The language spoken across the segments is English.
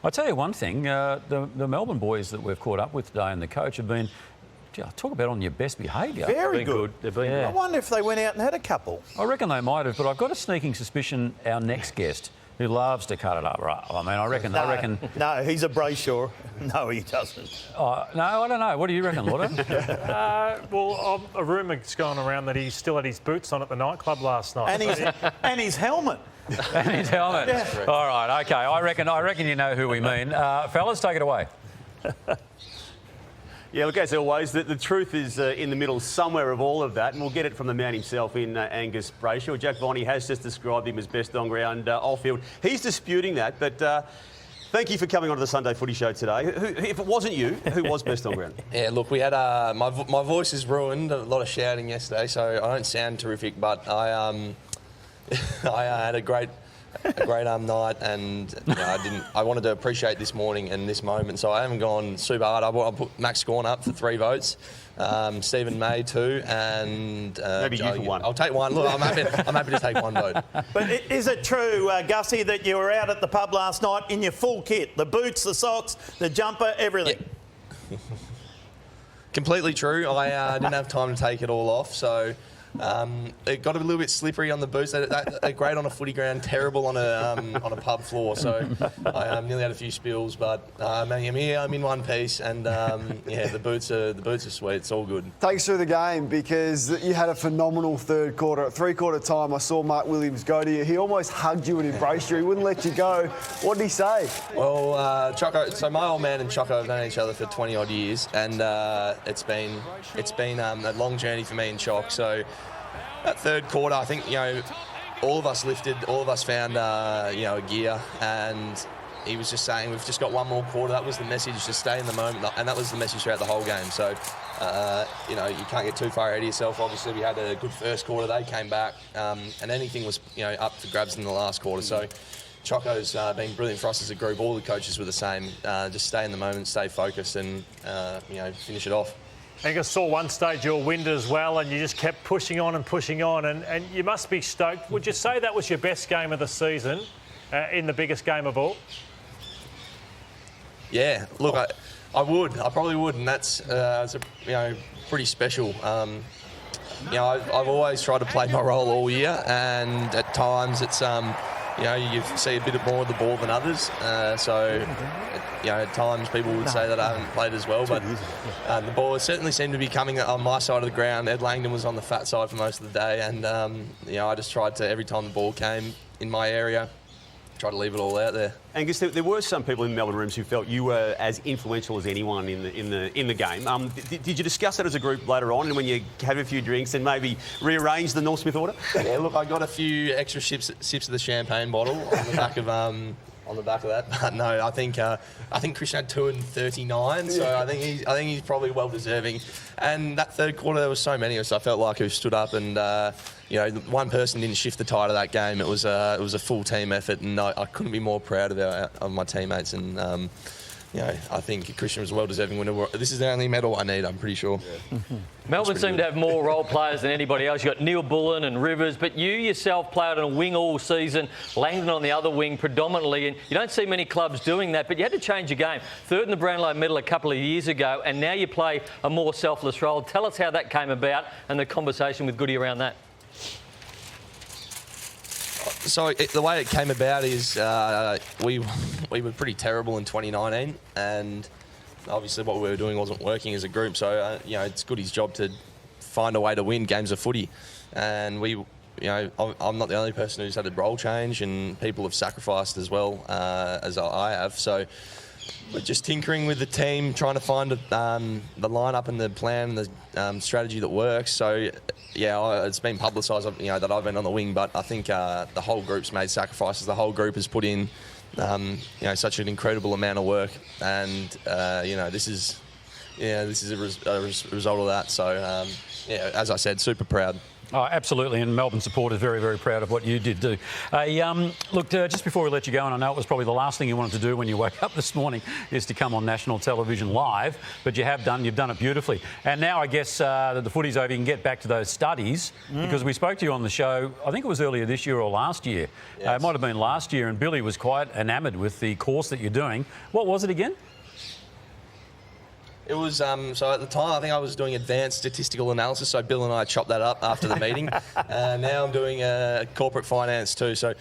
I'll tell you one thing, the Melbourne boys that we've caught up with today and the coach have been, talk about on your best behaviour. Very good. They've been, I wonder if they went out and had a couple. I reckon they might have, but I've got a sneaking suspicion our next guest, who loves to cut it up, right? I mean, I reckon... No, he's a Brayshaw. No, he doesn't. No, I don't know. What do you reckon, Lauder? Well, a rumour's gone around that he still had his boots on at the nightclub last night. And his helmet. And his helmet. Yeah. All right, OK. I reckon you know who we mean. Fellas, take it away. Yeah, look, as always, the truth is in the middle somewhere of all of that, and we'll get it from the man himself in Angus Brayshaw. Jack Viney has just described him as best on ground off-field. He's disputing that, but thank you for coming on to the Sunday Footy Show today. If it wasn't you, who was best on ground? Yeah, look, we had my voice is ruined, a lot of shouting yesterday, so I don't sound terrific, but I had a great night, and I wanted to appreciate this morning and this moment, so I haven't gone super hard. I put Max Scorn up for 3 votes, Stephen May 2, and maybe you for 1. I'll take 1. Look, I'm happy to take 1 vote. But is it true, Gussie, that you were out at the pub last night in your full kit, the boots, the socks, the jumper, everything? Yeah. Completely true. I didn't have time to take it all off, so. It got a little bit slippery on the boots. They're great on a footy ground, terrible on a pub floor. So I nearly had a few spills, but I'm here. I'm in one piece, and the boots are sweet. It's all good. Take us through the game, because you had a phenomenal third quarter. At 3-quarter time, I saw Mark Williams go to you. He almost hugged you and embraced you. He wouldn't let you go. What did he say? Well, Choco. So my old man and Choco have known each other for 20 odd years, and it's been a long journey for me and Choc. So. That third quarter, I think, all of us lifted, all of us found, a gear, and he was just saying, we've just got one more quarter. That was the message, just stay in the moment, and that was the message throughout the whole game. So, you can't get too far ahead of yourself. Obviously, we had a good first quarter. They came back, and anything was, up for grabs in the last quarter. So, Choco's been brilliant for us as a group. All the coaches were the same. Just stay in the moment, stay focused, and, finish it off. Angus, saw one stage your wind as well, and you just kept pushing on, and you must be stoked. Would you say that was your best game of the season in the biggest game of all? Yeah, look, I would. I probably would, and that's pretty special. I've always tried to play my role all year, and at times it's you see a bit more of the ball than others. At times people would say that I haven't played as well, but the ball certainly seemed to be coming on my side of the ground. Ed Langdon was on the fat side for most of the day, and I just tried to, every time the ball came in my area, try to leave it all out there. Angus, there were some people in the Melbourne rooms who felt you were as influential as anyone in the game. Did you discuss that as a group later on, and when you had a few drinks and maybe rearrange the North Smith order? Yeah, look, I got a few extra sips of the champagne bottle on the back of that. But no, I think Christian had 2 and 39, so I think he's probably well deserving. And that third quarter, there was so many of us. I felt like who stood up, and one person didn't shift the tide of that game. It was a full team effort, and I couldn't be more proud of my teammates. And I think Christian was well deserving winner. This is the only medal I need, I'm pretty sure. Yeah. Melbourne seem to have more role players than anybody else. You've got Neil Bullen and Rivers, but you yourself played on a wing all season, Langdon on the other wing predominantly, and you don't see many clubs doing that, but you had to change your game. Third in the Brownlow medal a couple of years ago, and now you play a more selfless role. Tell us how that came about and the conversation with Goody around that. So the way it came about is we were pretty terrible in 2019, and obviously what we were doing wasn't working as a group. So it's Goody's job to find a way to win games of footy, and I'm not the only person who's had a role change, and people have sacrificed as well as I have. So we're just tinkering with the team, trying to find the lineup and the plan and the strategy that works. So it's been publicised, that I've been on the wing, but I think the whole group's made sacrifices. The whole group has put in, such an incredible amount of work, and this is a result of that. So as I said, super proud. Oh, absolutely, and Melbourne supporters very, very proud of what you did do. Look, just before we let you go, and I know it was probably the last thing you wanted to do when you woke up this morning is to come on national television live, but you've done it beautifully. And now I guess that the footy's over, you can get back to those studies, because we spoke to you on the show, I think it was earlier this year or last year. Yes. It might have been last year, and Billy was quite enamoured with the course that you're doing. What was it again? It was, so at the time, I think I was doing advanced statistical analysis, so Bill and I chopped that up after the meeting. Now I'm doing corporate finance too. So,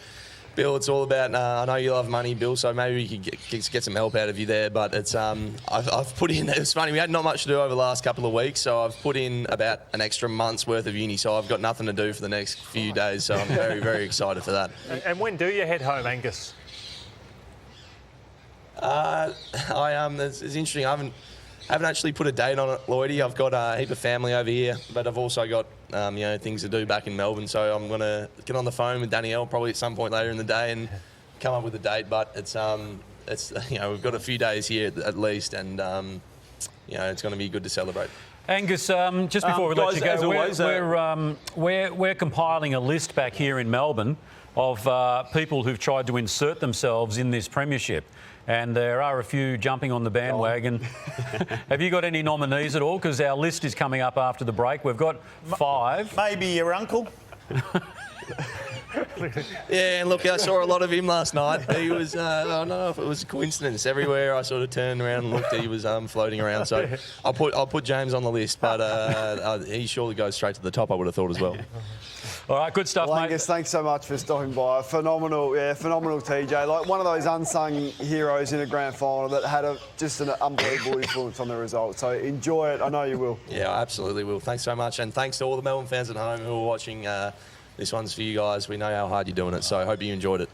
Bill, it's all about, I know you love money, Bill, so maybe we could get some help out of you there. But it's, I've put in, it was funny, we had not much to do over the last couple of weeks, so I've put in about an extra month's worth of uni, so I've got nothing to do for the next few days, so I'm very, very excited for that. And when do you head home, Angus? It's interesting, I haven't actually put a date on it, Lloydie. I've got a heap of family over here, but I've also got things to do back in Melbourne. So I'm going to get on the phone with Danielle probably at some point later in the day and come up with a date. But it's we've got a few days here at least, and it's going to be good to celebrate. Angus, just before we let you guys, go, as always, we're compiling a list back here in Melbourne of people who've tried to insert themselves in this premiership. And there are a few jumping on the bandwagon. Have you got any nominees at all? Because our list is coming up after the break. We've got 5. Maybe your uncle? Yeah, and look, I saw a lot of him last night. He was, I don't know if it was a coincidence. Everywhere I sort of turned around and looked, he was floating around. So I'll put James on the list, but he surely goes straight to the top, I would have thought as well. All right, good stuff, Well, mate. Angus, thanks so much for stopping by. Phenomenal TJ. Like one of those unsung heroes in a grand final that had just an unbelievable influence on the result. So enjoy it. I know you will. Yeah, I absolutely will. Thanks so much. And thanks to all the Melbourne fans at home who are watching. This one's for you guys. We know how hard you're doing it, so I hope you enjoyed it.